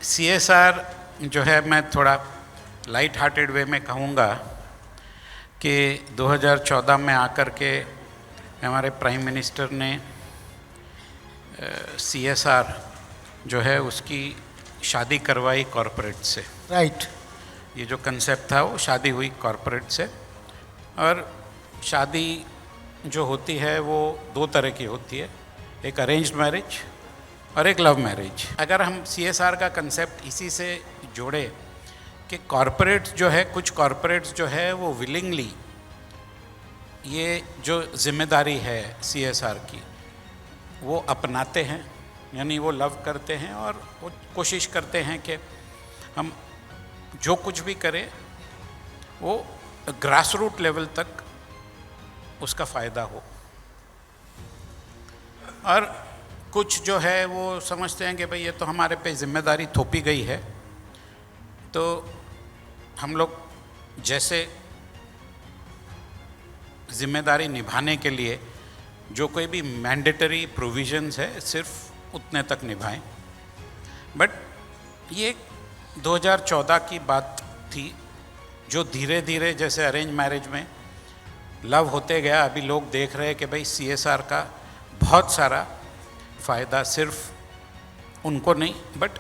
CSR जो है, मैं थोड़ा लाइट हार्टेड वे में कहूँगा कि 2014 में आकर के हमारे प्राइम मिनिस्टर ने सीएसआर जो है उसकी शादी करवाई कॉरपोरेट से। राइट। ये जो कंसेप्ट था वो शादी हुई कॉरपोरेट से। और शादी जो होती है वो दो तरह की होती है, एक अरेंज्ड मैरिज और एक लव मैरिज। अगर हम सीएसआर का कंसेप्ट इसी से जोड़े कि कॉरपोरेट जो है, कुछ कॉरपोरेट्स जो है वो विलिंगली ये जो जिम्मेदारी है सीएसआर की वो अपनाते हैं, यानी वो लव करते हैं और वो कोशिश करते हैं कि हम जो कुछ भी करें वो ग्रास रूट लेवल तक उसका फ़ायदा हो। और कुछ जो है वो समझते हैं कि भाई ये तो हमारे पे जिम्मेदारी थोपी गई है, तो हम लोग जैसे जिम्मेदारी निभाने के लिए जो कोई भी मैंडेटरी प्रोविजंस है सिर्फ उतने तक निभाएं। बट ये 2014 की बात थी, जो धीरे धीरे जैसे अरेंज मैरिज में लव होते गया, अभी लोग देख रहे हैं कि भाई सीएसआर का बहुत सारा फ़ायदा सिर्फ उनको नहीं बट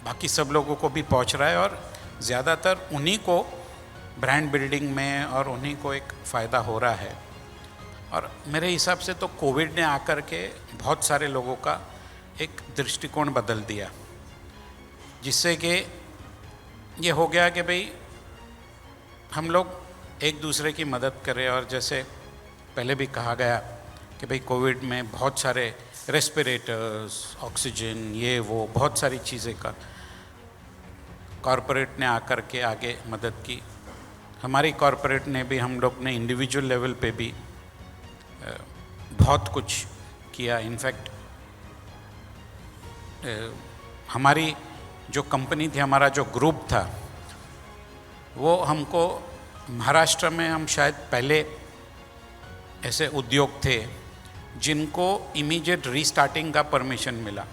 बाकी सब लोगों को भी पहुंच रहा है, और ज़्यादातर उन्हीं को ब्रांड बिल्डिंग में और उन्हीं को एक फ़ायदा हो रहा है। और मेरे हिसाब से तो कोविड ने आकर के बहुत सारे लोगों का एक दृष्टिकोण बदल दिया, जिससे कि ये हो गया कि भाई हम लोग एक दूसरे की मदद करें। और जैसे पहले भी कहा गया कि भाई कोविड में बहुत सारे रेस्पिरेटर्स, ऑक्सीजन, ये वो बहुत सारी चीज़ें का कॉरपोरेट ने आकर के आगे मदद की। हमारी कॉरपोरेट ने भी, हम लोग ने इंडिविजुअल लेवल पे भी बहुत कुछ किया। इनफैक्ट हमारी जो कंपनी थी, हमारा जो ग्रुप था, वो हमको महाराष्ट्र में हम शायद पहले ऐसे उद्योग थे जिनको इमीडिएट रीस्टार्टिंग का परमिशन मिला।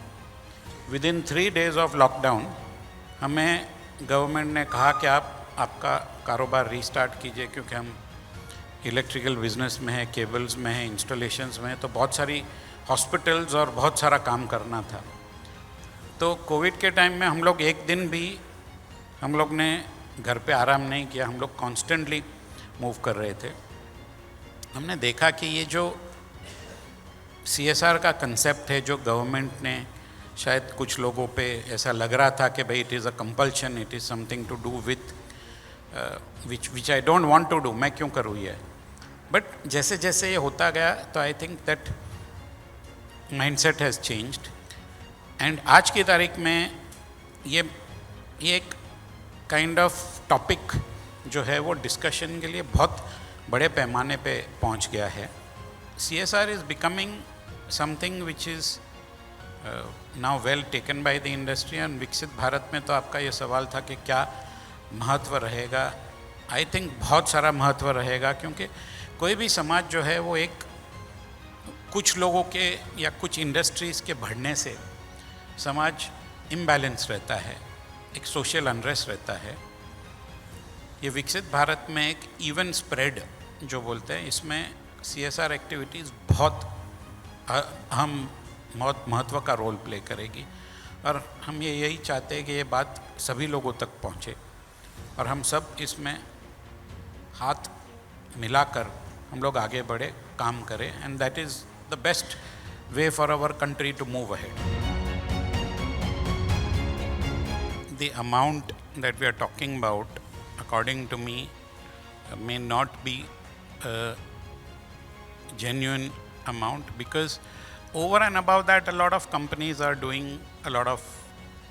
विदिन 3 days ऑफ लॉकडाउन हमें गवर्नमेंट ने कहा कि आप आपका कारोबार रीस्टार्ट कीजिए, क्योंकि हम इलेक्ट्रिकल बिजनेस में है, केबल्स में है, इंस्टॉलेशंस में है, तो बहुत सारी हॉस्पिटल्स और बहुत सारा काम करना था। तो कोविड के टाइम में हम लोग एक दिन भी हम लोग ने घर पे आराम नहीं किया, हम लोग कॉन्स्टेंटली मूव कर रहे थे। हमने देखा कि ये जो सीएसआर का कंसेप्ट है, जो गवर्नमेंट ने शायद कुछ लोगों पे ऐसा लग रहा था कि भाई it is a compulsion, it is something to do with which I don't want to do, मैं क्यों करूँ ये। बट जैसे जैसे ये होता गया तो I think that mindset has changed. And आज की तारीख में ये एक काइंड ऑफ टॉपिक जो है वो डिस्कशन के लिए बहुत बड़े पैमाने पे पहुंच गया है। CSR is becoming something which is now well taken by the industry. And विकसित भारत में तो आपका ये सवाल था कि क्या महत्व रहेगा। आई थिंक बहुत सारा महत्व रहेगा, क्योंकि कोई भी समाज जो है वो एक कुछ लोगों के या कुछ इंडस्ट्रीज़ के बढ़ने से समाज इम्बैलेंस रहता है, एक सोशल अनरेस्ट रहता है। ये विकसित भारत में एक इवन स्प्रेड जो बोलते हैं, इसमें सीएसआर एक्टिविटीज़ बहुत अहम बहुत महत्व का रोल प्ले करेगी। और हम यही चाहते हैं कि ये बात सभी लोगों तक पहुँचे और हम सब इसमें हाथ मिलाकर हम लोग आगे बढ़े, काम करें। And that is the best way for our country to move ahead. The amount that we are talking about, according to me, may not be a genuine amount, because over and above that, a lot of companies are doing a lot of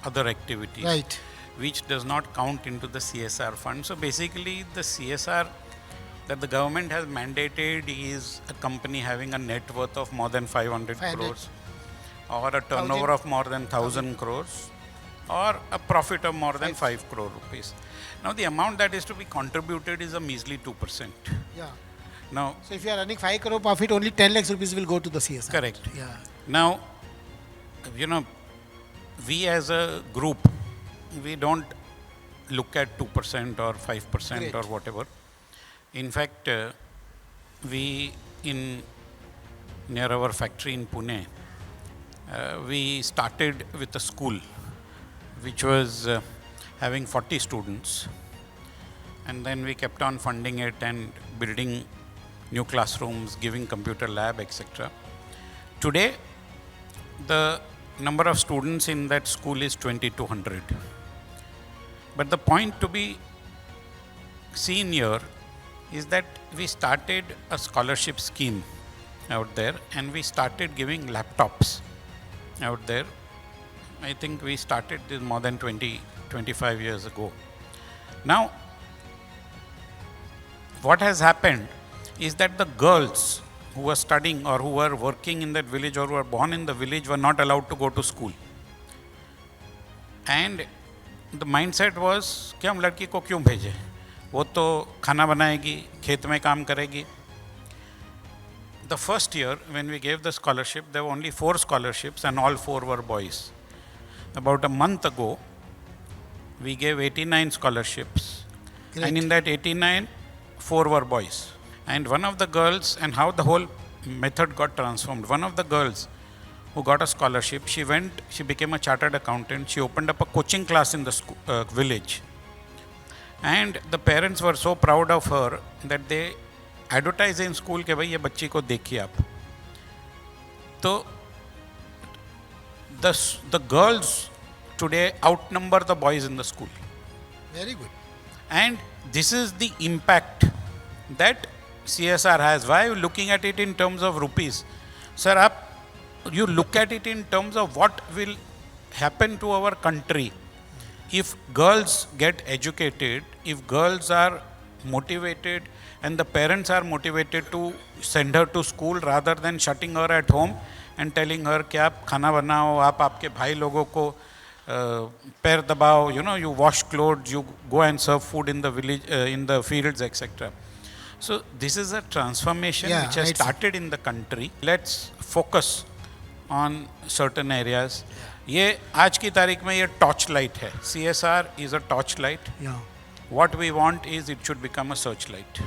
other activities, Right. which does not count into the CSR fund. So basically, the CSR that the government has mandated is a company having a net worth of more than 500 crores, or a turnover of more than 1,000 crores, or a profit of more than 5 crore rupees. Now the amount that is to be contributed is a measly 2%. Yeah. Now, So if you are running 5 crore profit, only 10 lakhs rupees will go to the CSR. correct. Yeah. Now, you know, we as a group, we don't look at 2% or 5% Great. or whatever. In fact, we in near our factory in Pune, we started with a school which was having 40 students, and then we kept on funding it and building new classrooms, giving computer lab, etc. Today, the number of students in that school is 2200. But the point to be seen here is that we started a scholarship scheme out there, and we started giving laptops out there. I think we started this more than 25 years ago. Now, what has happened is that the girls who were studying or who were working in that village or who were born in the village were not allowed to go to school. And the mindset was कि हम लड़की को क्यों भेजें, वो तो खाना बनाएगी, खेत में काम करेगी. The first year when we gave the scholarship, there were only 4 scholarships and all 4 were boys. About a month ago, we gave 89 scholarships. Great. And in that 89, 4 were boys. And one of the girls, and how the whole method got transformed, one of the girls who got a scholarship, she became a chartered accountant. She opened up a coaching class in the village. And the parents were so proud of her that they advertised in school कि भाई ये बच्ची को देखिए आप. तो the girls today outnumber the boys in the school. Very good. And this is the impact that CSR has. Why are you looking at it in terms of rupees? Sir, you look at it in terms of what will happen to our country if girls get educated, if girls are motivated and the parents are motivated to send her to school rather than shutting her at home and telling her कि आप खाना बनाओ, आप आपके भाई लोगों को पैर दबाओ, you wash clothes, you go and serve food in the village, in the fields, etc. So this is a transformation which has started in the country. Let's focus on certain areas. ये आज की तारीख में ये torch light है. CSR is a torch light. Yeah. What we want is it should become a searchlight.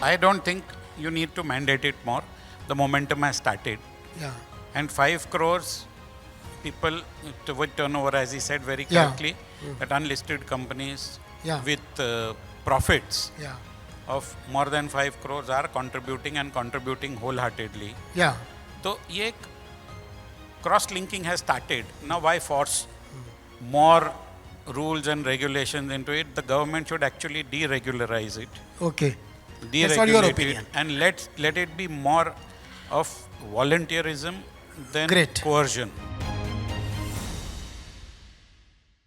I don't think you need to mandate it more. The momentum has started. Yeah. And 5 crores people with turnover, as he said very correctly, that unlisted companies with profits of more than 5 crores are contributing and contributing wholeheartedly. Yeah. So, ये cross-linking has started. Now, why force more rules and regulations into it? The government should actually deregularize it. Okay. That's all your Deregulate opinion. it, and let it be more of volunteerism than coercion.